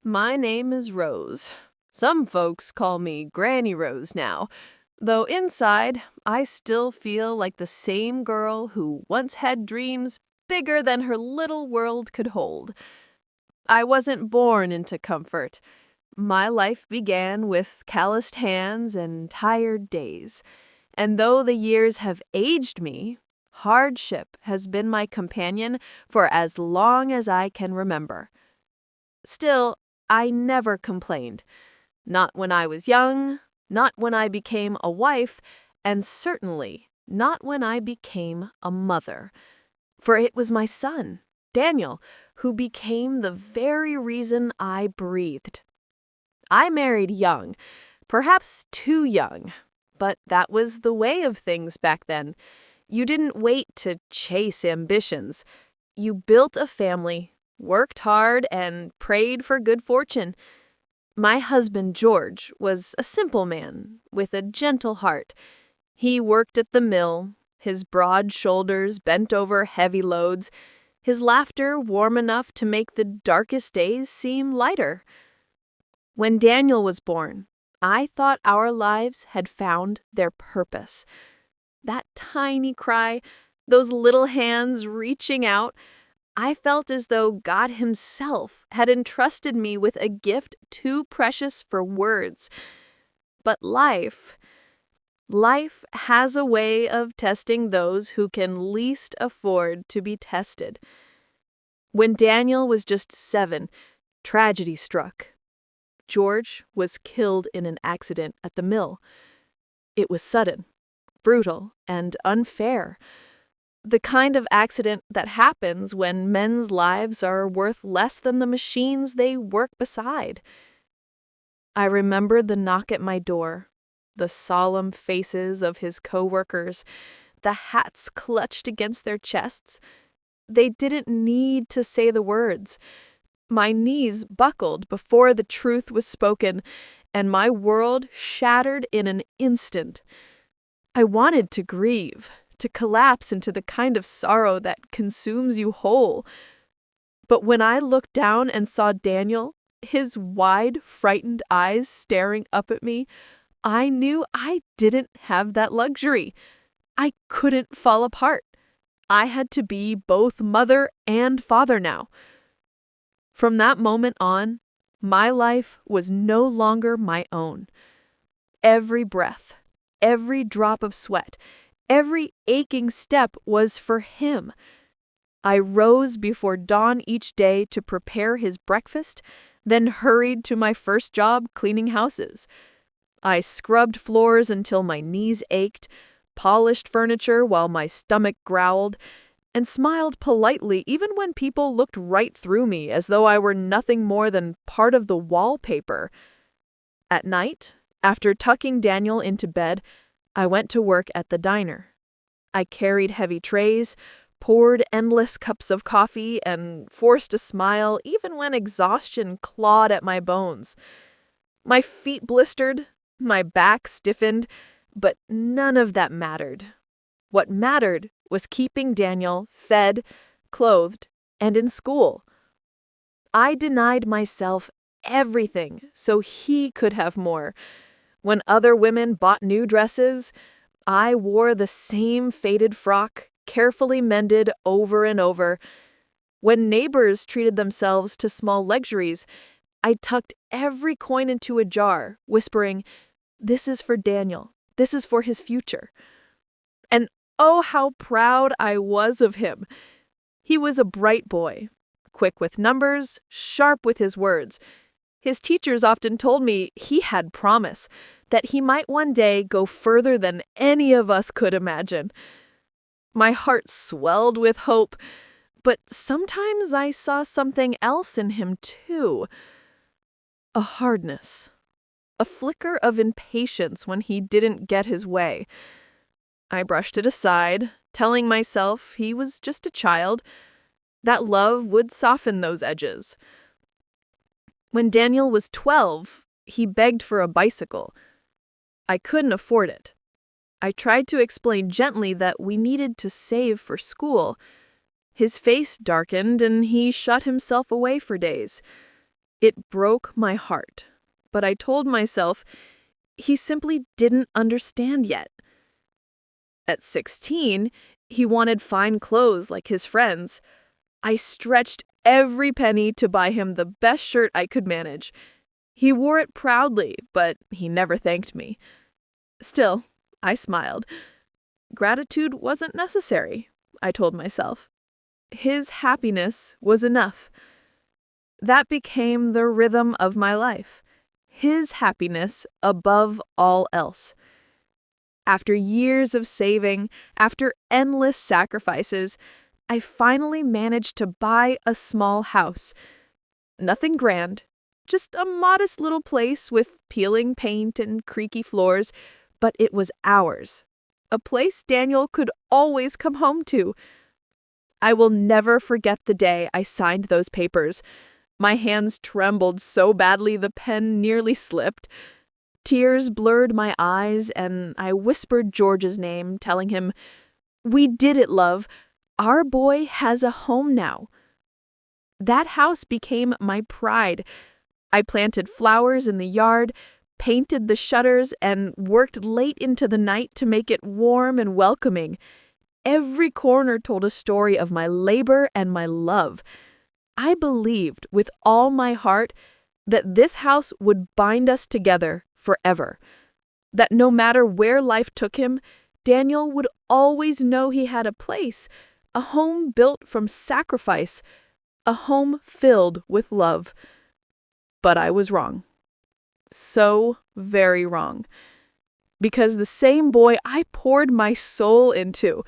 My name is Rose. Some folks call me Granny Rose now, though inside, I still feel like the same girl who once had dreams bigger than her little world could hold. I wasn't born into comfort. My life began with calloused hands and tired days. And though the years have aged me, hardship has been my companion for as long as I can remember. Still, I never complained. Not when I was young, not when I became a wife, and certainly not when I became a mother. For it was my son, Daniel, who became the very reason I breathed. I married young, perhaps too young, but that was the way of things back then. You didn't wait to chase ambitions. You built a family, worked hard, and prayed for good fortune. My husband, George, was a simple man with a gentle heart. He worked at the mill, his broad shoulders bent over heavy loads, his laughter warm enough to make the darkest days seem lighter. When Daniel was born, I thought our lives had found their purpose. That tiny cry, those little hands reaching out, I felt as though God Himself had entrusted me with a gift too precious for words. But life has a way of testing those who can least afford to be tested. When Daniel was just 7, tragedy struck. George was killed in an accident at the mill. It was sudden, brutal, and unfair. The kind of accident that happens when men's lives are worth less than the machines they work beside. I remembered the knock at my door, the solemn faces of his co-workers, the hats clutched against their chests. They didn't need to say the words. My knees buckled before the truth was spoken, and my world shattered in an instant. I wanted to grieve, to collapse into the kind of sorrow that consumes you whole. But when I looked down and saw Daniel, his wide, frightened eyes staring up at me, I knew I didn't have that luxury. I couldn't fall apart. I had to be both mother and father now. From that moment on, my life was no longer my own. Every breath, every drop of sweat, every aching step was for him. I rose before dawn each day to prepare his breakfast, then hurried to my first job cleaning houses. I scrubbed floors until my knees ached, polished furniture while my stomach growled, and smiled politely even when people looked right through me as though I were nothing more than part of the wallpaper. At night, after tucking Daniel into bed, I went to work at the diner. I carried heavy trays, poured endless cups of coffee, and forced a smile even when exhaustion clawed at my bones. My feet blistered, my back stiffened, but none of that mattered. What mattered was keeping Daniel fed, clothed, and in school. I denied myself everything so he could have more. When other women bought new dresses, I wore the same faded frock, carefully mended over and over. When neighbors treated themselves to small luxuries, I tucked every coin into a jar, whispering, "This is for Daniel. This is for his future." And oh, how proud I was of him. He was a bright boy, quick with numbers, sharp with his words. His teachers often told me he had promise, that he might one day go further than any of us could imagine. My heart swelled with hope, but sometimes I saw something else in him too. A hardness, a flicker of impatience when he didn't get his way. I brushed it aside, telling myself he was just a child, that love would soften those edges. When Daniel was 12, he begged for a bicycle. I couldn't afford it. I tried to explain gently that we needed to save for school. His face darkened and he shut himself away for days. It broke my heart, but I told myself he simply didn't understand yet. At 16, he wanted fine clothes like his friends. I stretched every penny to buy him the best shirt I could manage. He wore it proudly, but he never thanked me. Still, I smiled. Gratitude wasn't necessary, I told myself. His happiness was enough. That became the rhythm of my life. His happiness above all else. After years of saving, after endless sacrifices, I finally managed to buy a small house. Nothing grand, just a modest little place with peeling paint and creaky floors, but it was ours. A place Daniel could always come home to. I will never forget the day I signed those papers. My hands trembled so badly the pen nearly slipped. Tears blurred my eyes, and I whispered George's name, telling him, "We did it, love. Our boy has a home now." That house became my pride. I planted flowers in the yard, painted the shutters, and worked late into the night to make it warm and welcoming. Every corner told a story of my labor and my love. I believed with all my heart that this house would bind us together forever. That no matter where life took him, Daniel would always know he had a place, a home built from sacrifice, a home filled with love. But I was wrong. So very wrong. Because the same boy I poured my soul into,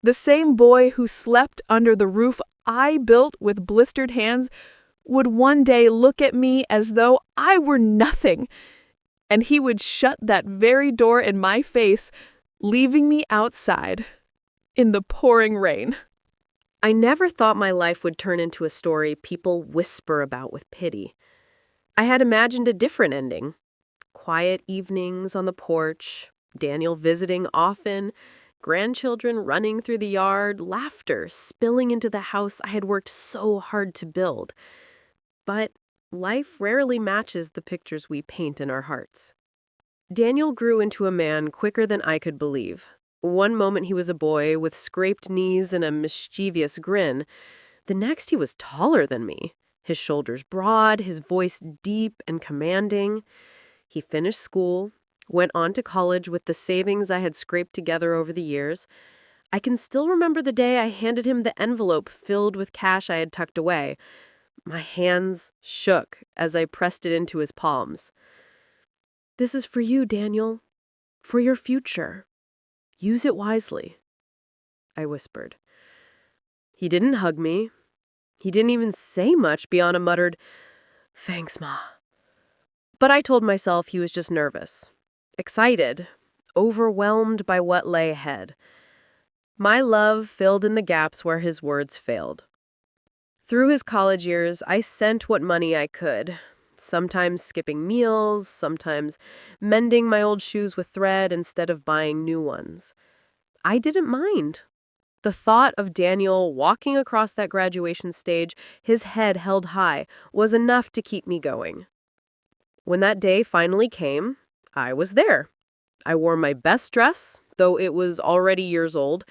the same boy who slept under the roof I built with blistered hands, would one day look at me as though I were nothing, and he would shut that very door in my face, leaving me outside in the pouring rain. I never thought my life would turn into a story people whisper about with pity. I had imagined a different ending. Quiet evenings on the porch, Daniel visiting often, grandchildren running through the yard, laughter spilling into the house I had worked so hard to build. But life rarely matches the pictures we paint in our hearts. Daniel grew into a man quicker than I could believe. One moment he was a boy with scraped knees and a mischievous grin. The next he was taller than me, his shoulders broad, his voice deep and commanding. He finished school, went on to college with the savings I had scraped together over the years. I can still remember the day I handed him the envelope filled with cash I had tucked away. My hands shook as I pressed it into his palms. "This is for you, Daniel. For your future. Use it wisely," I whispered. He didn't hug me. He didn't even say much beyond a muttered, "Thanks, Ma." But I told myself he was just nervous, excited, overwhelmed by what lay ahead. My love filled in the gaps where his words failed. Through his college years, I sent what money I could, sometimes skipping meals, sometimes mending my old shoes with thread instead of buying new ones. I didn't mind. The thought of Daniel walking across that graduation stage, his head held high, was enough to keep me going. When that day finally came, I was there. I wore my best dress, though it was already years old,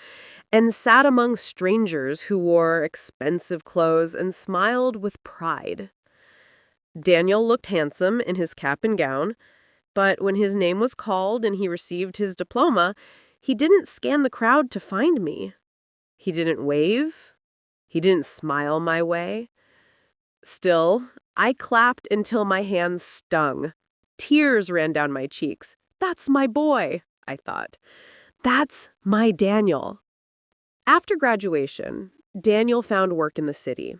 and sat among strangers who wore expensive clothes and smiled with pride. Daniel looked handsome in his cap and gown, but when his name was called and he received his diploma, he didn't scan the crowd to find me. He didn't wave. He didn't smile my way. Still, I clapped until my hands stung. Tears ran down my cheeks. "That's my boy," I thought. "That's my Daniel." After graduation, Daniel found work in the city.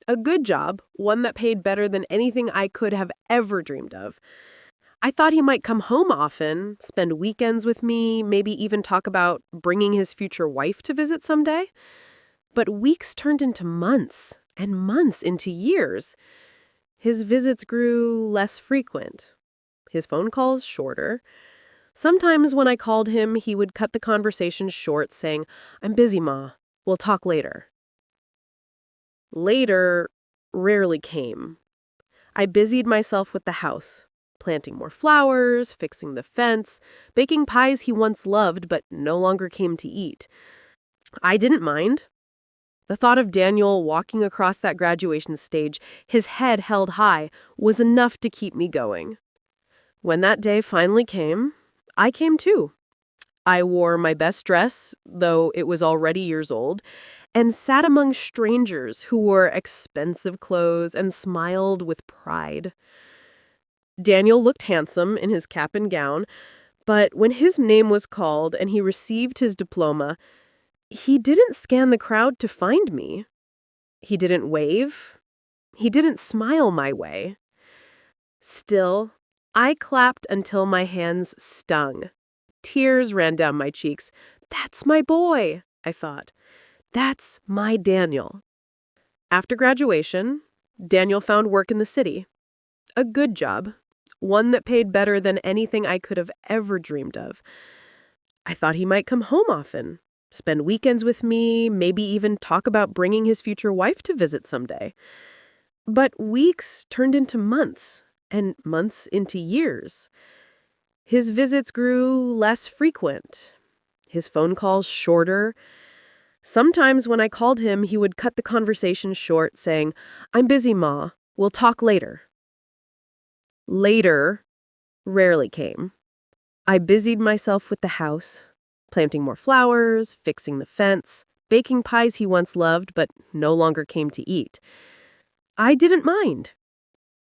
A good job, one that paid better than anything I could have ever dreamed of. I thought he might come home often, spend weekends with me, maybe even talk about bringing his future wife to visit someday. But weeks turned into months, and months into years. His visits grew less frequent. His phone calls shorter. Sometimes when I called him, he would cut the conversation short, saying, "I'm busy, Ma. We'll talk later." Later rarely came. I busied myself with the house, planting more flowers, fixing the fence, baking pies he once loved but no longer came to eat. I didn't mind. The thought of Daniel walking across that graduation stage, his head held high, was enough to keep me going. When that day finally came, I came too. I wore my best dress, though it was already years old, and sat among strangers who wore expensive clothes and smiled with pride. Daniel looked handsome in his cap and gown, but when his name was called and he received his diploma, he didn't scan the crowd to find me. He didn't wave. He didn't smile my way. Still, I clapped until my hands stung. Tears ran down my cheeks. That's my boy, I thought. That's my Daniel. After graduation, Daniel found work in the city. A good job, one that paid better than anything I could have ever dreamed of. I thought he might come home often, spend weekends with me, maybe even talk about bringing his future wife to visit someday. But weeks turned into months, and months into years. His visits grew less frequent, his phone calls shorter. Sometimes when I called him, he would cut the conversation short, saying, "I'm busy, Ma. We'll talk later." Later rarely came. I busied myself with the house, planting more flowers, fixing the fence, baking pies he once loved but no longer came to eat. I didn't mind.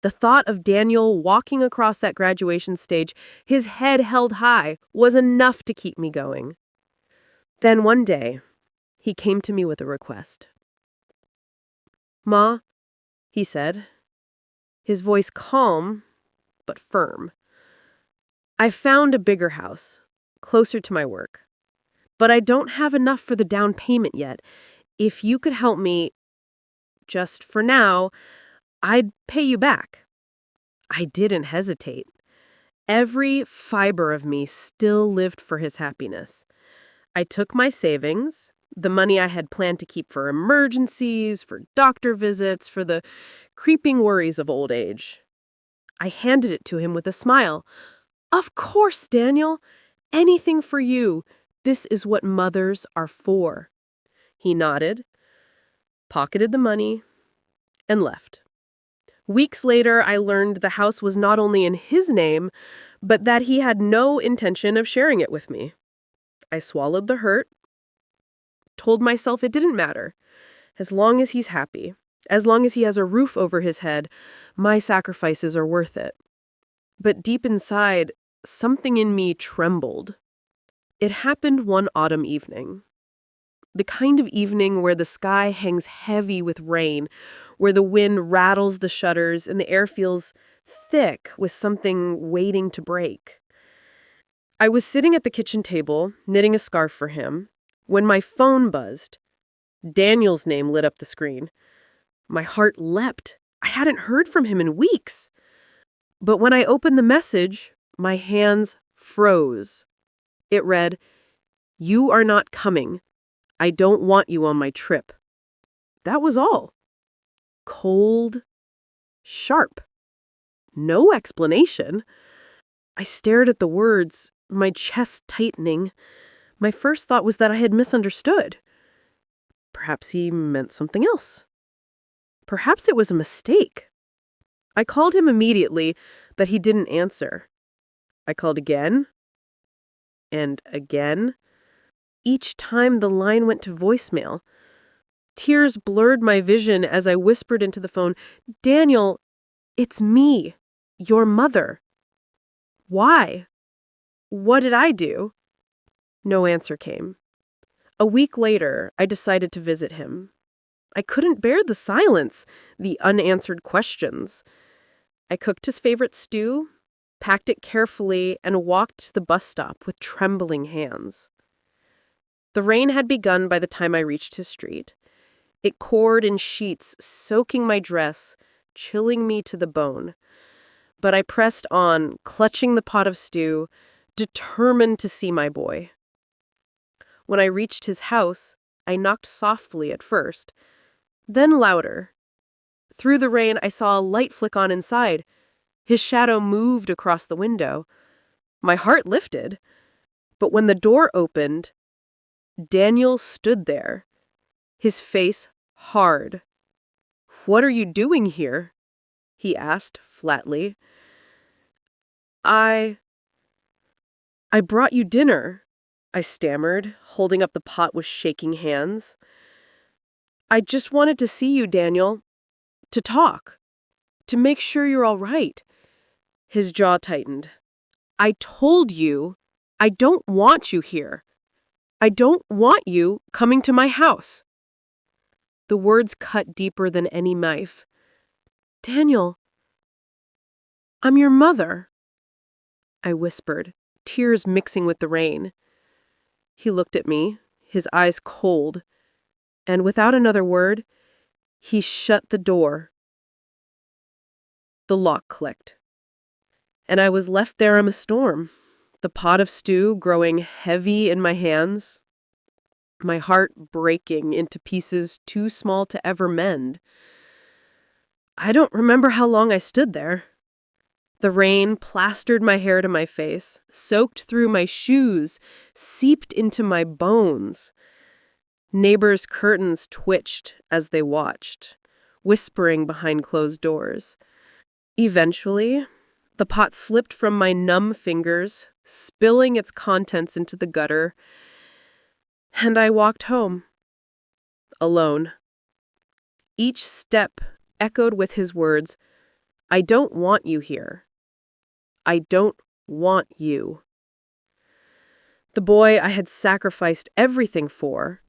The thought of Daniel walking across that graduation stage, his head held high, was enough to keep me going. Then one day, he came to me with a request. "Ma," he said, his voice calm but firm. "I found a bigger house, closer to my work, but I don't have enough for the down payment yet. If you could help me, just for now, I'd pay you back." I didn't hesitate. Every fiber of me still lived for his happiness. I took my savings, the money I had planned to keep for emergencies, for doctor visits, for the creeping worries of old age. I handed it to him with a smile. "Of course, Daniel. Anything for you. This is what mothers are for." He nodded, pocketed the money, and left. Weeks later, I learned the house was not only in his name, but that he had no intention of sharing it with me. I swallowed the hurt, told myself it didn't matter. As long as he's happy, as long as he has a roof over his head, my sacrifices are worth it. But deep inside, something in me trembled. It happened one autumn evening. The kind of evening where the sky hangs heavy with rain, where the wind rattles the shutters and the air feels thick with something waiting to break. I was sitting at the kitchen table, knitting a scarf for him, when my phone buzzed. Daniel's name lit up the screen. My heart leapt. I hadn't heard from him in weeks. But when I opened the message, my hands froze. It read, "You are not coming. I don't want you on my trip." That was all. Cold, sharp. No explanation. I stared at the words, my chest tightening. My first thought was that I had misunderstood. Perhaps he meant something else. Perhaps it was a mistake. I called him immediately, but he didn't answer. I called again and again. Each time the line went to voicemail. Tears blurred my vision as I whispered into the phone, "Daniel, it's me, your mother." "Why? What did I do?" No answer came. A week later, I decided to visit him. I couldn't bear the silence, the unanswered questions. I cooked his favorite stew, packed it carefully, and walked to the bus stop with trembling hands. The rain had begun by the time I reached his street. It poured in sheets, soaking my dress, chilling me to the bone. But I pressed on, clutching the pot of stew, determined to see my boy. When I reached his house, I knocked softly at first, then louder. Through the rain, I saw a light flick on inside. His shadow moved across the window. My heart lifted. But when the door opened, Daniel stood there, his face hard. "What are you doing here?" he asked flatly. I brought you dinner," I stammered, holding up the pot with shaking hands. "I just wanted to see you, Daniel. To talk. To make sure you're all right." His jaw tightened. "I told you, I don't want you here. I don't want you coming to my house." The words cut deeper than any knife. "Daniel, I'm your mother," I whispered, tears mixing with the rain. He looked at me, his eyes cold, and without another word, he shut the door. The lock clicked, and I was left there in a storm, the pot of stew growing heavy in my hands, my heart breaking into pieces too small to ever mend. I don't remember how long I stood there. The rain plastered my hair to my face, soaked through my shoes, seeped into my bones. Neighbors' curtains twitched as they watched, whispering behind closed doors. Eventually, the pot slipped from my numb fingers, spilling its contents into the gutter, and I walked home, alone. Each step echoed with his words, "I don't want you here. I don't want you." The boy I had sacrificed everything for,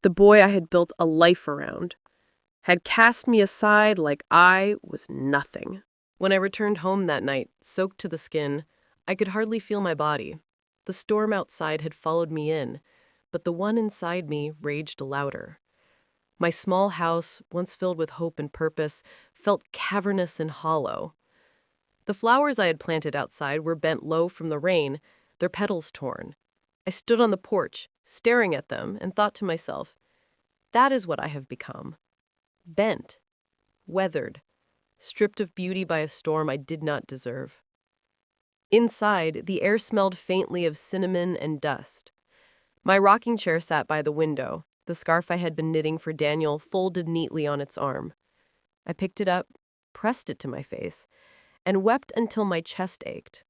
the boy I had built a life around, had cast me aside like I was nothing. When I returned home that night, soaked to the skin, I could hardly feel my body. The storm outside had followed me in, but the one inside me raged louder. My small house, once filled with hope and purpose, felt cavernous and hollow. The flowers I had planted outside were bent low from the rain, their petals torn. I stood on the porch, staring at them, and thought to myself, that is what I have become. Bent, weathered, stripped of beauty by a storm I did not deserve. Inside, the air smelled faintly of cinnamon and dust. My rocking chair sat by the window, the scarf I had been knitting for Daniel folded neatly on its arm. I picked it up, pressed it to my face, and wept until my chest ached.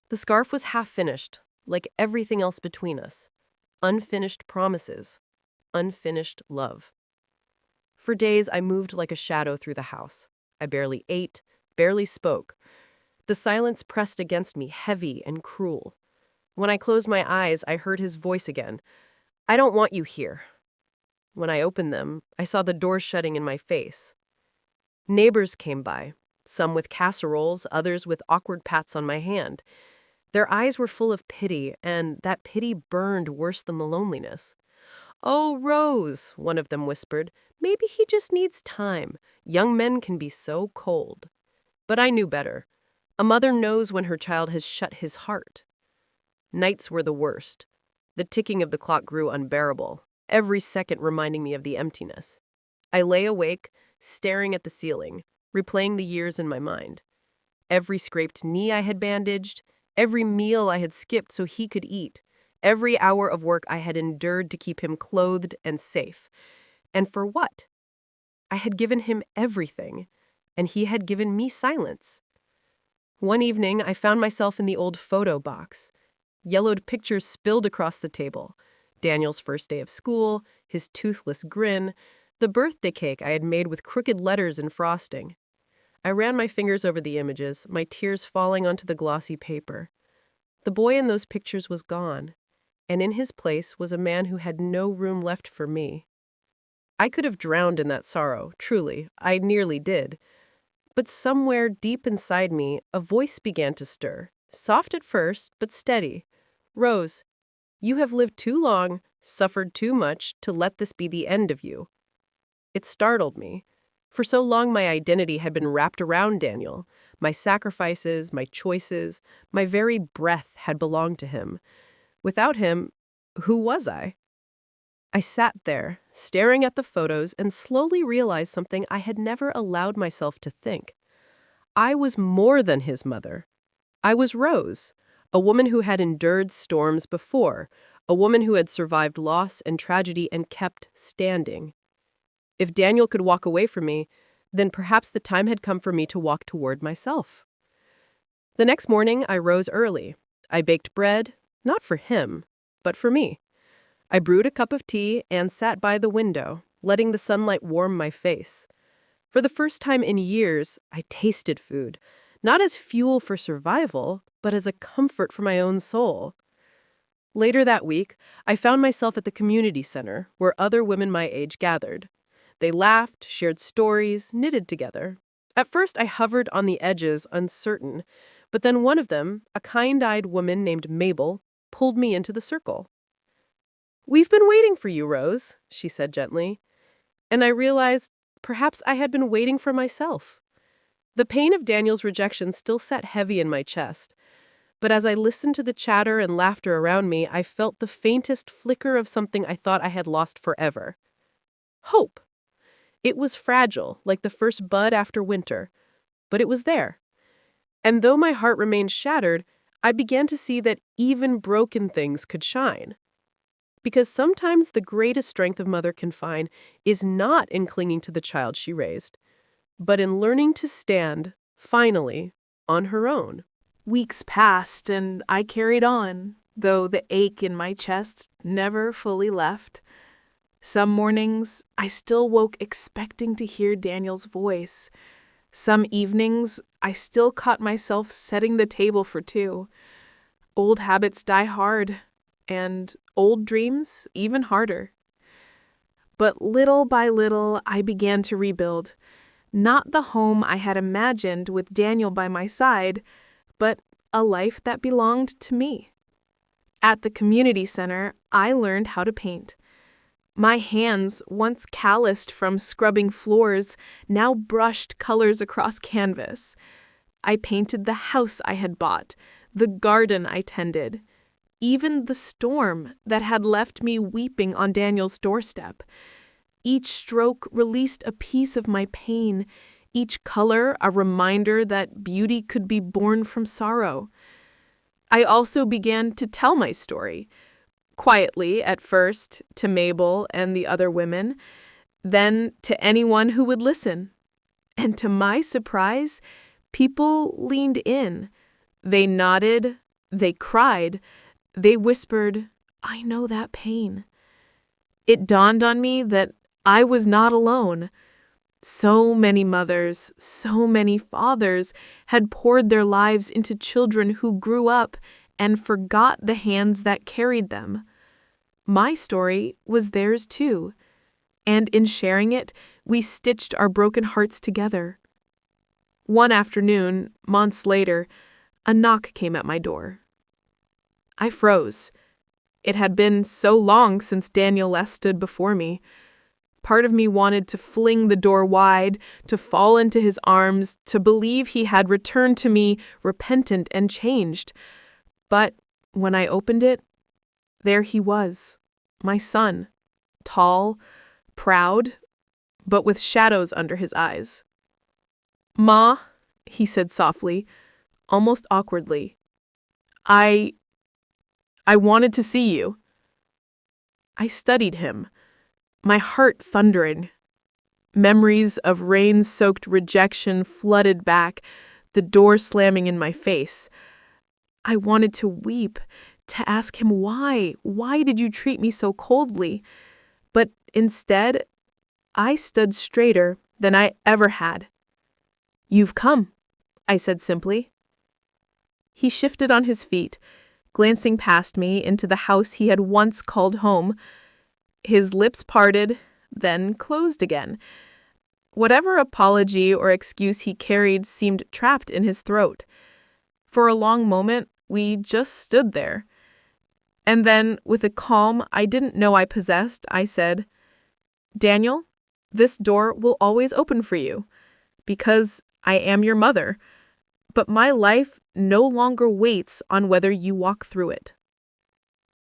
The scarf was half finished, like everything else between us. Unfinished promises, unfinished love. For days, I moved like a shadow through the house. I barely ate, barely spoke. The silence pressed against me, heavy and cruel. When I closed my eyes, I heard his voice again. "I don't want you here." When I opened them, I saw the doors shutting in my face. Neighbors came by, some with casseroles, others with awkward pats on my hand. Their eyes were full of pity, and that pity burned worse than the loneliness. "Oh, Rose," one of them whispered, "maybe he just needs time. Young men can be so cold." But I knew better. A mother knows when her child has shut his heart. Nights were the worst. The ticking of the clock grew unbearable, every second reminding me of the emptiness. I lay awake, staring at the ceiling, replaying the years in my mind. Every scraped knee I had bandaged, every meal I had skipped so he could eat, every hour of work I had endured to keep him clothed and safe. And for what? I had given him everything, and he had given me silence. One evening, I found myself in the old photo box. Yellowed pictures spilled across the table. Daniel's first day of school, his toothless grin, the birthday cake I had made with crooked letters and frosting. I ran my fingers over the images, my tears falling onto the glossy paper. The boy in those pictures was gone, and in his place was a man who had no room left for me. I could have drowned in that sorrow, truly, I nearly did. But somewhere deep inside me, a voice began to stir, soft at first, but steady. "Rose, you have lived too long, suffered too much, to let this be the end of you." It startled me. For so long my identity had been wrapped around Daniel. My sacrifices, my choices, my very breath had belonged to him. Without him, who was I? I sat there, staring at the photos, and slowly realized something I had never allowed myself to think. I was more than his mother. I was Rose, a woman who had endured storms before, a woman who had survived loss and tragedy and kept standing. If Daniel could walk away from me, then perhaps the time had come for me to walk toward myself. The next morning, I rose early. I baked bread, not for him, but for me. I brewed a cup of tea and sat by the window, letting the sunlight warm my face. For the first time in years, I tasted food, not as fuel for survival, but as a comfort for my own soul. Later that week, I found myself at the community center, where other women my age gathered. They laughed, shared stories, knitted together. At first, I hovered on the edges, uncertain, but then one of them, a kind-eyed woman named Mabel, pulled me into the circle. "We've been waiting for you, Rose," she said gently. And I realized perhaps I had been waiting for myself. The pain of Daniel's rejection still sat heavy in my chest. But as I listened to the chatter and laughter around me, I felt the faintest flicker of something I thought I had lost forever. Hope. It was fragile, like the first bud after winter, but it was there. And though my heart remained shattered, I began to see that even broken things could shine. Because sometimes the greatest strength a mother can find is not in clinging to the child she raised, but in learning to stand, finally, on her own. Weeks passed and I carried on, though the ache in my chest never fully left. Some mornings, I still woke expecting to hear Daniel's voice. Some evenings, I still caught myself setting the table for two. Old habits die hard, and old dreams even harder. But little by little, I began to rebuild. Not the home I had imagined with Daniel by my side, but a life that belonged to me. At the community center, I learned how to paint. My hands, once calloused from scrubbing floors, now brushed colors across canvas. I painted the house I had bought, the garden I tended, even the storm that had left me weeping on Daniel's doorstep. Each stroke released a piece of my pain, each color a reminder that beauty could be born from sorrow. I also began to tell my story. Quietly, at first, to Mabel and the other women, then to anyone who would listen. And to my surprise, people leaned in. They nodded, they cried, they whispered, "I know that pain." It dawned on me that I was not alone. So many mothers, so many fathers had poured their lives into children who grew up and forgot the hands that carried them. My story was theirs too, and in sharing it, we stitched our broken hearts together. One afternoon, months later, a knock came at my door. I froze. It had been so long since Daniel last stood before me. Part of me wanted to fling the door wide, to fall into his arms, to believe he had returned to me, repentant and changed. But when I opened it, there he was, my son, tall, proud, but with shadows under his eyes. "Ma," he said softly, almost awkwardly, I wanted to see you." I studied him, my heart thundering. Memories of rain-soaked rejection flooded back, the door slamming in my face. I wanted to weep, to ask him why. Why did you treat me so coldly? But instead, I stood straighter than I ever had. "You've come," I said simply. He shifted on his feet, glancing past me into the house he had once called home. His lips parted, then closed again. Whatever apology or excuse he carried seemed trapped in his throat. For a long moment, we just stood there. And then, with a calm I didn't know I possessed, I said, "Daniel, this door will always open for you, because I am your mother. But my life no longer waits on whether you walk through it."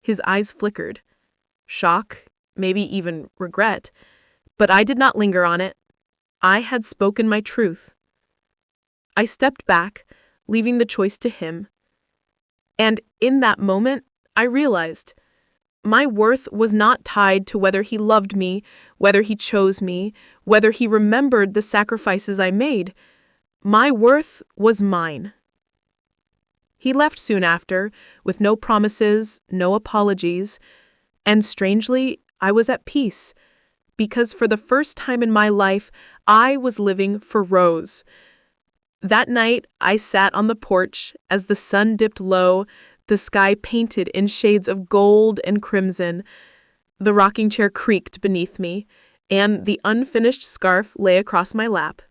His eyes flickered. Shock, maybe even regret. But I did not linger on it. I had spoken my truth. I stepped back, leaving the choice to him. And in that moment, I realized my worth was not tied to whether he loved me, whether he chose me, whether he remembered the sacrifices I made. My worth was mine. He left soon after, with no promises, no apologies, and strangely, I was at peace, because for the first time in my life, I was living for Rose. That night, I sat on the porch as the sun dipped low, the sky painted in shades of gold and crimson. The rocking chair creaked beneath me, and the unfinished scarf lay across my lap.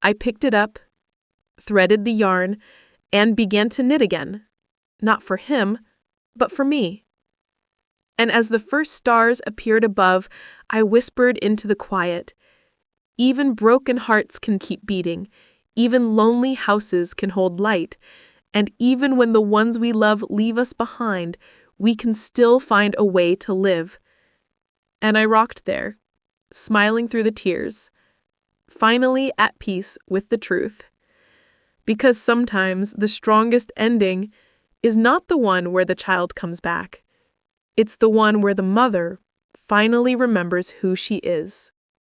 I picked it up, threaded the yarn, and began to knit again, not for him, but for me. And as the first stars appeared above, I whispered into the quiet, "Even broken hearts can keep beating, even lonely houses can hold light, and even when the ones we love leave us behind, we can still find a way to live." And I rocked there, smiling through the tears, finally at peace with the truth. Because sometimes the strongest ending is not the one where the child comes back. It's the one where the mother finally remembers who she is.